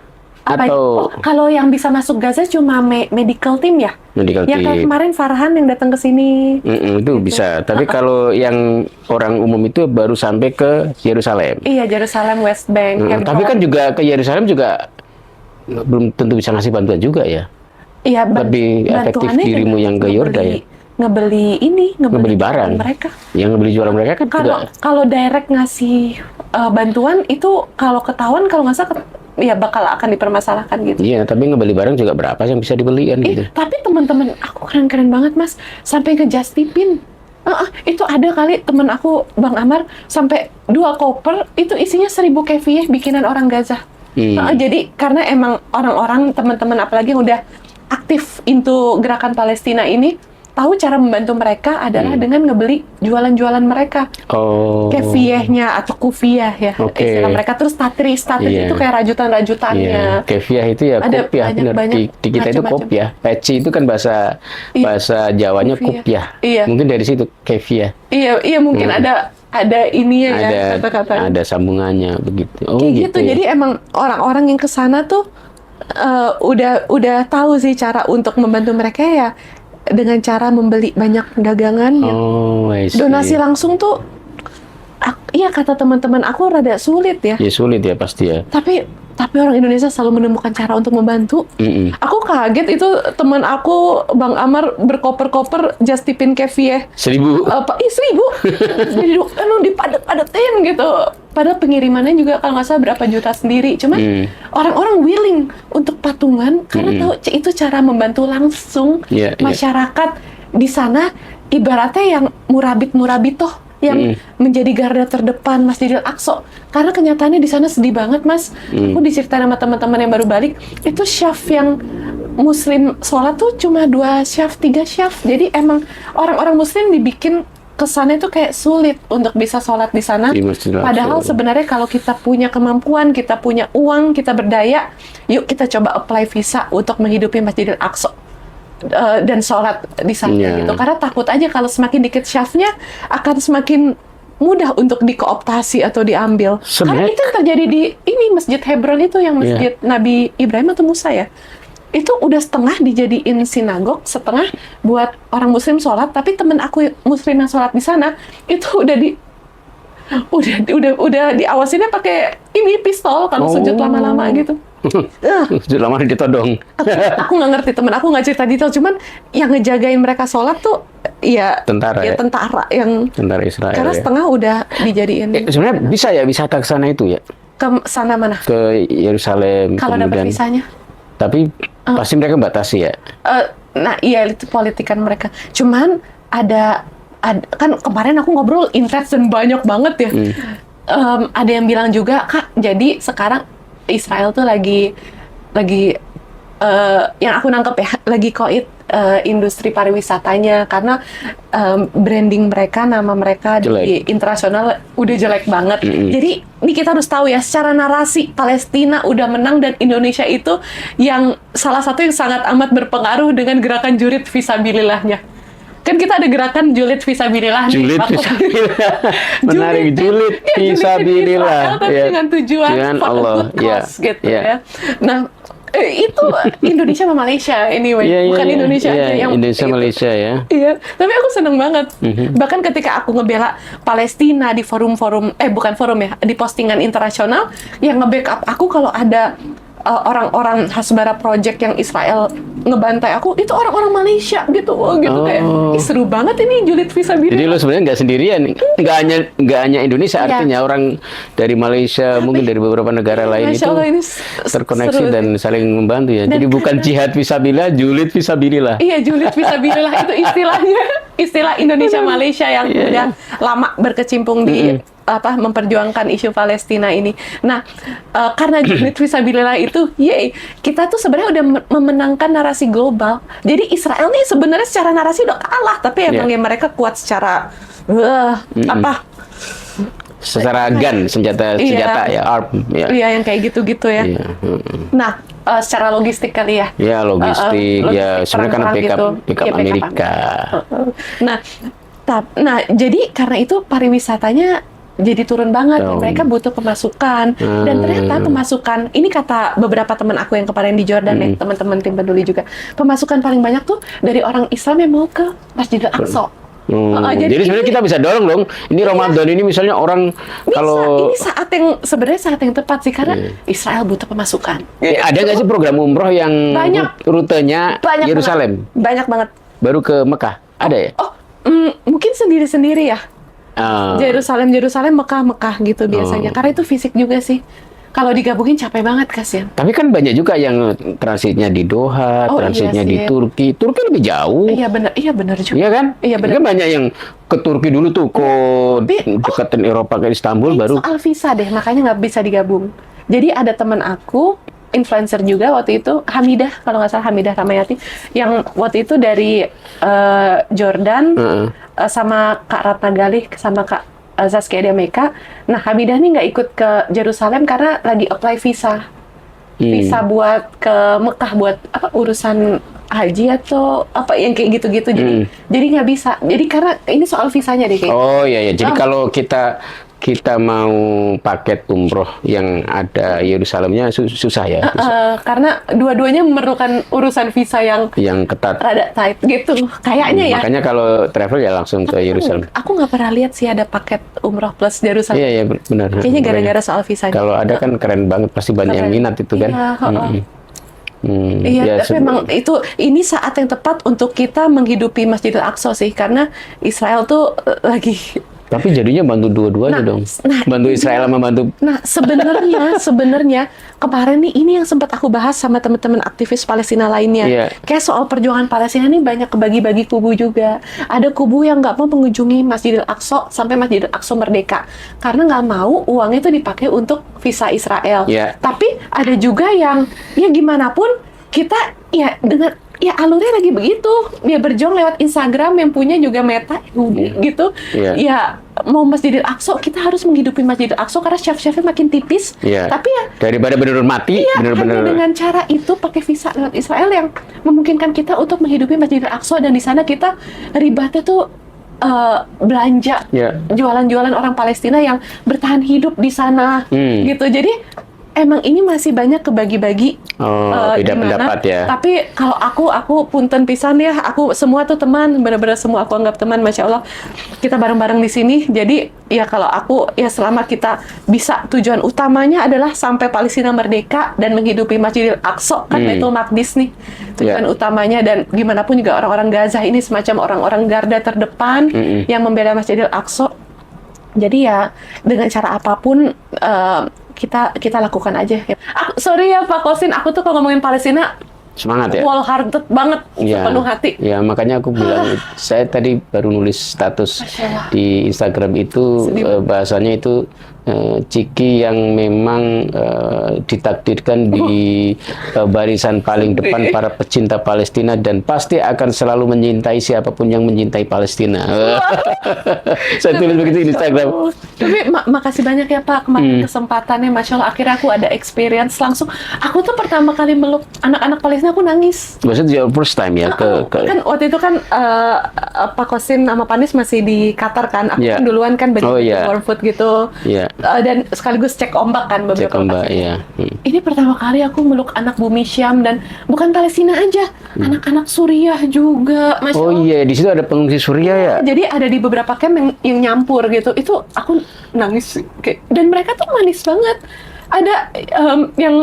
Atau kalau yang bisa masuk Gaza cuma medical team ya? Medical yang kayak team. kemarin Farhan yang datang ke sini. Itu bisa. Tapi kalau yang orang umum itu baru sampai ke Yerusalem. Iya, Yerusalem, West Bank. Tapi kan juga ke Yerusalem juga belum tentu bisa ngasih bantuan juga ya. Iya, lebih efektif dirimu yang ke Yordan ya. Ngebeli barang mereka. Yang ngebeli jualan mereka kan kalau direct ngasih bantuan itu kalau ketahuan kalau nggak salah ya bakal akan dipermasalahkan gitu. Iya, tapi ngebeli barang juga berapa yang bisa dibeli kan gitu. Tapi teman-teman aku keren-keren banget Mas, sampai ke Just Tipin. Itu ada kali teman aku Bang Amar sampai 2 koper itu isinya 1000 kefiyeh bikinan orang Gaza. Jadi karena emang orang-orang teman-teman apalagi yang udah aktif into gerakan Palestina ini tahu cara membantu mereka adalah dengan ngebeli jualan-jualan mereka. Kefiyehnya atau kufiyah ya istilah mereka. Terus tatris itu kayak rajutan-rajutannya. Kefiyah itu ya kopiah. Di kita itu kopiah. Peci itu kan bahasa Jawanya kopiah. Mungkin dari situ kefiyah. Iya mungkin ada ininya ya kata-katanya. Ada sambungannya begitu. Kayak gitu. Jadi emang orang-orang yang kesana tuh udah tahu sih cara untuk membantu mereka ya dengan cara membeli banyak dagangannya. Donasi langsung tuh, iya kata teman-teman aku rada sulit ya. Ya sulit ya pasti ya. Tapi orang Indonesia selalu menemukan cara untuk membantu. Aku kaget itu teman aku Bang Amar berkoper-koper Just Tipin kefiyeh 1000. 1000. Jadi dipadet-padetin gitu. Padahal pengirimannya juga kalau nggak salah berapa juta sendiri. Cuman orang-orang willing untuk patungan karena tahu itu cara membantu langsung masyarakat di sana. Ibaratnya yang murabit toh yang menjadi garda terdepan Masjidil Aqsa. Karena kenyataannya di sana sedih banget Mas. Aku diceritain sama teman-teman yang baru balik, itu syaf yang Muslim sholat tuh cuma 2 syaf, 3 syaf. Jadi emang orang-orang Muslim dibikin kesannya itu kayak sulit untuk bisa sholat di sana. Padahal sebenarnya kalau kita punya kemampuan, kita punya uang, kita berdaya, yuk kita coba apply visa untuk menghidupi Masjidil Aqsa. Dan sholat di sana gitu. Karena takut aja kalau semakin dikit syafnya akan semakin mudah untuk dikooptasi atau diambil. Karena itu yang terjadi di Masjid Hebron itu yang Masjid Nabi Ibrahim atau Musa ya. Itu udah setengah dijadiin sinagog, setengah buat orang Muslim sholat. Tapi temen aku Muslim yang sholat di sana itu udah diawasinnya pakai pistol kalau sujud lama-lama gitu. Sujud lama ditodong. Aku nggak ngerti, temen aku nggak cerita detail, cuman yang ngejagain mereka sholat tuh tentara yang tentara Israel. Karena setengah udah dijadiin. Sebenarnya bisa ya wisata ke sana itu ya? Ke sana mana? Ke Yerusalem. Kalau dapat visanya. Tapi pasti mereka batasi ya. Nah iya itu politikan mereka. Cuman ada kan kemarin aku ngobrol intens dan banyak banget ya. Ada yang bilang juga Kak, jadi sekarang Israel tuh lagi yang aku nangkep ya, lagi koit industri pariwisatanya karena branding mereka, nama mereka di internasional udah jelek banget. Jadi ini kita harus tahu ya, secara narasi Palestina udah menang dan Indonesia itu yang salah satu yang sangat amat berpengaruh dengan gerakan Julid Fisabilillahnya. Kan kita ada gerakan Julid Fisabilillah nih. Julid Fisabilillah. Menarik, Julid Fisabilillah. Tapi dengan tujuan for Allah. a good cause gitu ya. Nah, itu Indonesia sama Malaysia anyway, bukan Indonesia aja yang Indonesia itu. Malaysia ya. Iya, tapi aku seneng banget. Bahkan ketika aku ngebela Palestina di forum-forum bukan forum ya, di postingan internasional yang nge-backup aku kalau ada orang-orang Hasbara Project yang Israel ngebantai aku, itu orang-orang Malaysia gitu. Kayak seru banget ini Julid Fisabilillah. Jadi lo sebenarnya nggak sendirian, nggak hanya Indonesia, artinya orang dari Malaysia, mungkin dari beberapa negara lain itu terkoneksi dan saling membantu ya. Jadi bukan jihad fisabilillah, Julid Fisabilillah. Iya, Julid Fisabilillah itu istilahnya, istilah Indonesia Malaysia yang udah lama berkecimpung di memperjuangkan isu Palestina ini. Nah, karena Julid Fisabilillah itu, kita tuh sebenarnya udah memenangkan narasi global. Jadi Israel nih sebenarnya secara narasi udah kalah, tapi emang mereka kuat secara secara gun, senjata ya, arm ya. Iya, yang kayak gitu-gitu ya. Iya. Nah, secara logistik kali ya. Ya logistik, ya sebenarnya kan backup ya, Amerika. Nah, jadi karena itu pariwisatanya jadi turun banget. Mereka butuh pemasukan dan ternyata pemasukan ini kata beberapa teman aku yang kemarin di Jordan teman-teman tim peduli juga, pemasukan paling banyak tuh dari orang Islam yang mau ke Masjidil Aqsa. Jadi sebenarnya kita bisa dorong dong. Ini Ramadan ini misalnya orang kalau ini sebenarnya saat yang tepat sih karena Israel butuh pemasukan. Ada nggak sih program umroh yang rutenya Yerusalem? Banyak banget. Baru ke Mekah ada ya? Mungkin sendiri-sendiri ya. Yerusalem, Mekah gitu biasanya. Karena itu fisik juga sih. Kalau digabungin capek banget kasihan. Tapi kan banyak juga yang transitnya di Doha, transitnya di Turki. Turki lebih jauh. Iya benar juga. Iya kan? Iya benar. Kan banyak yang ke Turki dulu tuh, deketin Eropa ke Istanbul baru. Soal visa deh, makanya nggak bisa digabung. Jadi ada teman aku, influencer juga waktu itu, Hamidah, kalau nggak salah Hamidah Ramayati, yang waktu itu dari Jordan sama Kak Ratna Galih sama Kak Zaskia di Amerika. Nah, Hamidah nih nggak ikut ke Yerusalem karena lagi apply visa. Visa buat ke Mekah buat urusan haji atau apa yang kayak gitu-gitu. Jadi nggak bisa. Jadi karena ini soal visanya deh kayaknya. Oh iya. Jadi kalau kita mau paket umroh yang ada Yerusalemnya susah ya. Karena dua-duanya memerlukan urusan visa yang ketat, rada tight gitu kayaknya ya. Makanya kalau travel ya langsung ke Yerusalem. Aku nggak pernah lihat sih ada paket umroh plus Yerusalem. Iya benar. Kayaknya gara-gara soal visanya. Kalau ada kan keren banget, pasti banyak yang minat itu kan. Iya, tapi memang ini saat yang tepat untuk kita menghidupi Masjidil Aqsa sih, karena Israel tuh lagi. Tapi jadinya bantu dua-duanya dong. Bantu Israel sama bantu. Nah, sebenarnya kemarin nih ini yang sempat aku bahas sama teman-teman aktivis Palestina lainnya. Kayak soal perjuangan Palestina ini banyak kebagi-bagi kubu juga. Ada kubu yang nggak mau mengunjungi Masjidil Aqsa sampai Masjidil Aqsa merdeka karena nggak mau uangnya itu dipakai untuk visa Israel. Tapi ada juga yang ya gimana pun kita ya dengan alurnya lagi begitu, dia berjuang lewat Instagram yang punya juga Meta gitu. Ya mau Masjidil Aqsa, kita harus menghidupi Masjidil Aqsa karena chef-chefnya makin tipis. Tapi ya daripada benar-benar mati, hanya dengan cara itu pakai visa lewat Israel yang memungkinkan kita untuk menghidupi Masjidil Aqsa, dan di sana kita ribatnya tuh belanja, jualan-jualan orang Palestina yang bertahan hidup di sana gitu. Jadi emang ini masih banyak kebagi-bagi beda pendapat ya. Tapi kalau aku punten pisan ya, aku semua tuh teman, benar-benar semua aku anggap teman, masya Allah. Kita bareng-bareng di sini. Jadi ya kalau aku ya selama kita bisa, tujuan utamanya adalah sampai Palestina merdeka dan menghidupi Masjidil Aqsa kan Baitul Maqdis nih tujuan utamanya. Dan gimana pun juga orang-orang Gaza ini semacam orang-orang garda terdepan yang membela Masjidil Aqsa. Jadi ya dengan cara apapun kita lakukan aja. Sorry ya Pak Kosin, aku tuh kalau ngomongin Palestina semangat ya. Wholehearted banget, sepenuh hati. Ya makanya aku bilang, saya tadi baru nulis status di Instagram itu bahasanya itu Ciki yang memang ditakdirkan di barisan paling depan para pecinta Palestina dan pasti akan selalu menyintai siapapun yang mencintai Palestina. Saya tulis begitu di Instagram. Tapi makasih banyak ya Pak, kemarin kesempatannya, Masya Allah, akhirnya aku ada experience langsung. Aku tuh pertama kali meluk anak-anak Palestina, aku nangis. Maksudnya your first time ya? Kan waktu itu kan Pak Kosin sama Panis masih di Qatar kan, aku kan duluan kan warm food gitu. Dan sekaligus cek ombak kan beberapa kali. Ini pertama kali aku meluk anak Bumi Syam, dan bukan Palestina aja, anak-anak Suriah juga. Masya Allah. Oh iya, di situ ada pengungsi Suriah ya? Jadi ada di beberapa camp yang nyampur gitu. Itu aku nangis. Dan mereka tuh manis banget. Ada yang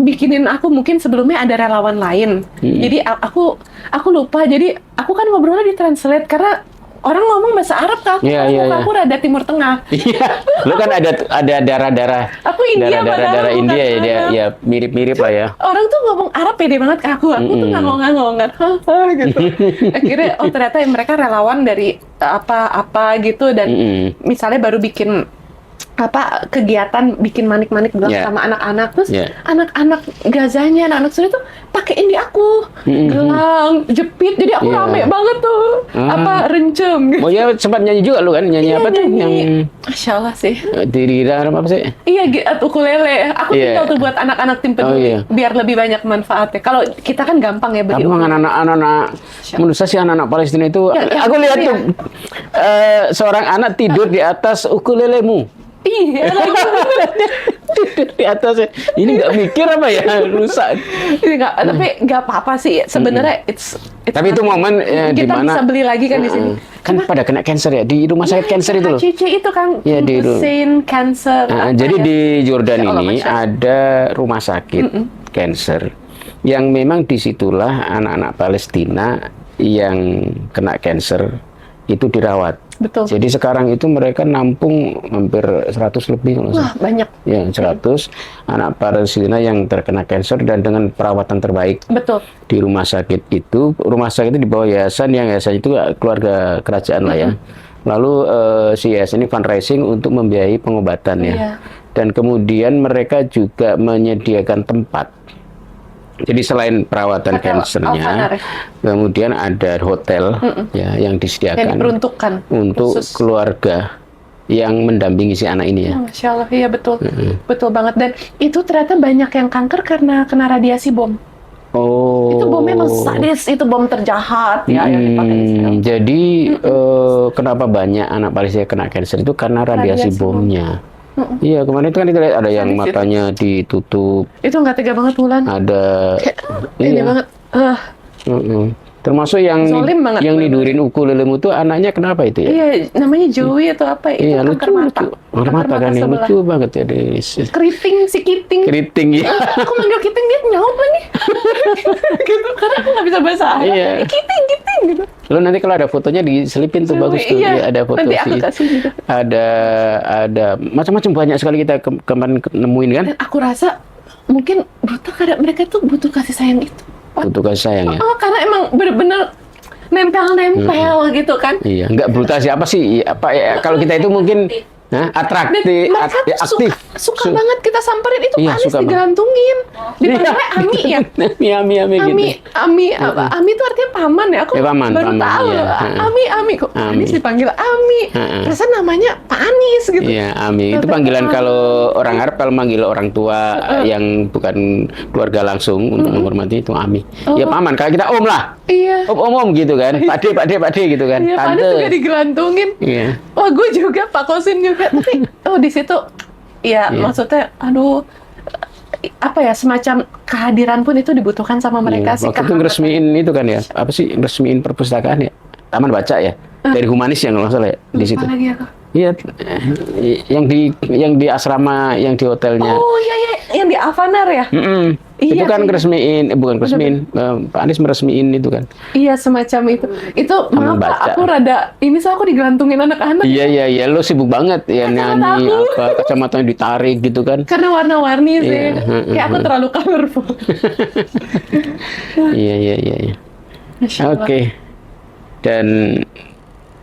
bikinin aku, mungkin sebelumnya ada relawan lain. Jadi aku lupa. Jadi aku kan ngobrolnya ditranslate karena orang ngomong bahasa Arab kan, aku rada Timur Tengah. Lu kan ada darah-darah. Aku India, darah India ya, dia mirip-mirip lah ya. Orang tuh ngomong Arab pede banget ke aku tuh ngangong-ngangong gitu. Akhirnya ternyata mereka relawan dari apa-apa gitu, dan misalnya baru bikin kegiatan bikin manik-manik gelang Yeah. sama anak-anak, terus Yeah. anak-anak Gazanya, anak-anak Suriah tuh pakein di aku gelang, jepit, jadi aku Yeah. rame banget tuh, rencem gitu. Oh ya, sempat nyanyi juga lu kan? Nyanyi Iya, apa tuh? nyanyi. Yang Masya Allah sih. Dirira apa sih? Iya, ukulele. Aku Iya. tinggal tuh buat anak-anak tim peduli, Oh, iya. biar lebih banyak manfaatnya. Kalau kita kan gampang ya beli Tapi memang ukulele. anak-anak, menurut saya sih anak-anak Palestina itu, Yang aku lihat ya. tuh seorang anak tidur di atas ukulelemu. Iya, lagi. Tidur di atas, ini nggak mikir apa ya, rusak. Tapi nggak apa-apa sih. Sebenarnya it's Tapi itu momen di kita mana bisa beli lagi kan di sini. kan pada kena cancer ya di rumah sakit cancer itu loh. Cici itu kan Ya, di Hussein cancer. Jadi di Jordan Ya Allah, ini Masya Allah. ada rumah sakit cancer yang memang disitulah anak-anak Palestina yang kena cancer itu dirawat. Betul. Jadi sekarang itu mereka nampung hampir 100 lebih kalau nggak salah. Wah, banyak. Ya, 100 anak Palestina yang terkena cancer dan dengan perawatan terbaik Betul. di rumah sakit itu. Rumah sakit itu di bawah yayasan, yang yayasan itu keluarga kerajaan lah ya. Lalu si yayasan ini fundraising untuk membiayai pengobatan ya. Iya. Dan kemudian mereka juga menyediakan tempat. Jadi selain perawatan Hotel cancernya, Al-Fanar ya? kemudian ada hotel ya yang Yang disediakan diperuntukkan untuk khusus. keluarga yang mendampingi si anak ini ya. Masya Allah, iya betul. Betul banget. Dan itu ternyata banyak yang kanker karena kena radiasi bom. Oh. Itu bom memang sadis, itu bom terjahat ya yang dipakai Israel. Jadi kenapa banyak anak Palestina kena kanker itu karena radiasi Radiasi bom. bomnya. Iya, kemarin itu kan kita lihat ada yang Sadis itu. matanya ditutup, Itu nggak tega banget Wulan. ada Ini iya. banget. Termasuk yang Zolim banget, yang bener-bener. nidurin ukulelemu tuh anaknya kenapa itu ya? Iya, namanya Joey atau apa? Itu Iya, kanker lucu, mata. lucu. Kanker mata kan yang sebelah. lucu banget ya. Keriting, si Kiting. Keriting ya. Aku manggil Kiting, dia nyaut lagi. Gitu, karena aku nggak bisa bahasa Arab. Iya. Kiting gitu. Lalu nanti kalau ada fotonya diselipin tuh, bagus tuh. Iya, Iya, ada foto nanti aku kasih juga. ada macam-macam, banyak sekali kita kemarin nemuin kan. Dan aku rasa mungkin brutal karena mereka tuh butuh kasih sayang itu. Untuk kasih sayang ya. Oh, karena emang bener-bener nempel-nempel gitu kan. Iya, enggak brutal siapa sih? Apa ya, kalau kita itu mungkin atraktif, Dan mereka tuh aktif. suka banget kita samperin, itu Iya, Anis suka banget. digantungin. Dipanggilnya Ami ya. Ami gitu. Ami itu artinya paman ya. Aku Ya, paman, baru paman, tahu iya. loh. Ami kok Ami. Anis dipanggil Ami. Perasaan namanya Pak Anis gitu. Iya, Ami. Itu panggilan kalau orang Arab kalau manggil orang tua yang bukan keluarga langsung untuk menghormati itu Ami. Ya paman, kalau kita om lah. Iya. Om gitu kan. Pak D gitu kan. Iya, Pak Anis juga digantungin. Iya. Wah, gue juga, Pak Kosin juga. Tapi, di situ, ya maksudnya, aduh, apa ya, semacam kehadiran pun itu dibutuhkan sama mereka sih. Waktu itu ngeresmiin itu kan ya. Apa sih ngeresmiin perpustakaan ya? Taman Baca ya. Dari Humanis yang nggak salah ya di situ. Apa lagi aku? Iya, yang di asrama, yang di hotelnya. Oh iya, yang di Al-Fanar ya? Iya, Itu kan iya. resmiin, bukan resmiin, Pak Anies meresmiin itu kan. Iya, semacam itu. Itu, Taman maaf Pak, Baca. aku rada, ini soal aku digantungin anak-anak. Iya, lo sibuk banget ya nyanyi aku. apa, kacamatanya ditarik gitu kan. Karena warna-warni sih. Iya, Kayak aku terlalu colorful. Iya. Masya Allah. Oke. Dan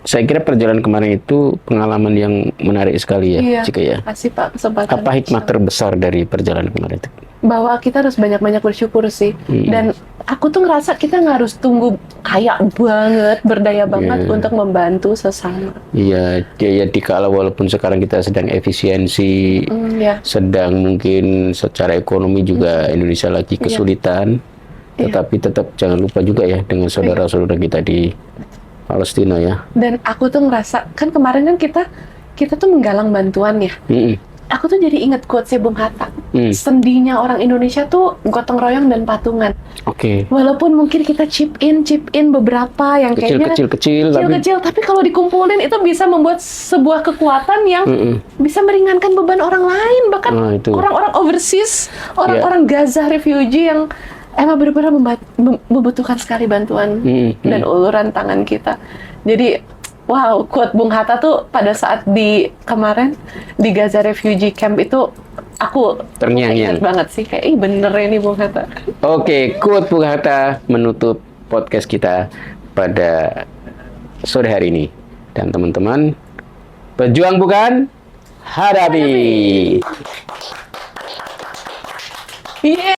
saya kira perjalanan kemarin itu pengalaman yang menarik sekali ya, Iya, Cika ya. kasih Pak kesempatan. Apa hikmah terbesar dari perjalanan kemarin itu? Bahwa kita harus banyak-banyak bersyukur sih. Dan aku tuh ngerasa kita nggak harus tunggu kaya banget, berdaya banget Iya. untuk membantu sesama. Iya, ya dikala walaupun sekarang kita sedang efisiensi, Ya. sedang mungkin secara ekonomi juga Indonesia lagi kesulitan, tetapi tetap jangan lupa juga ya dengan saudara-saudara kita di Palestina ya. Dan aku tuh ngerasa, kan kemarin kan kita tuh menggalang bantuan ya. Aku tuh jadi inget quotes-nya Bung Hatta. Sendinya orang Indonesia tuh gotong royong dan patungan. Oke. Walaupun mungkin kita chip in beberapa yang kayaknya Kecil-kecil, tapi kalau dikumpulin itu bisa membuat sebuah kekuatan yang bisa meringankan beban orang lain, bahkan Nah, itu. orang-orang overseas, orang-orang Gaza refugee yang emang benar-benar membutuhkan sekali bantuan dan uluran tangan kita. Jadi wow, quote Bung Hatta tuh pada saat kemarin di Gaza refugee camp itu aku Terngiang-ngiang ingat banget sih, kayak ih bener ini Bung Hatta. Oke, quote Bung Hatta menutup podcast kita pada sore hari ini. Dan teman-teman, pejuang bukan hadapi. Iya.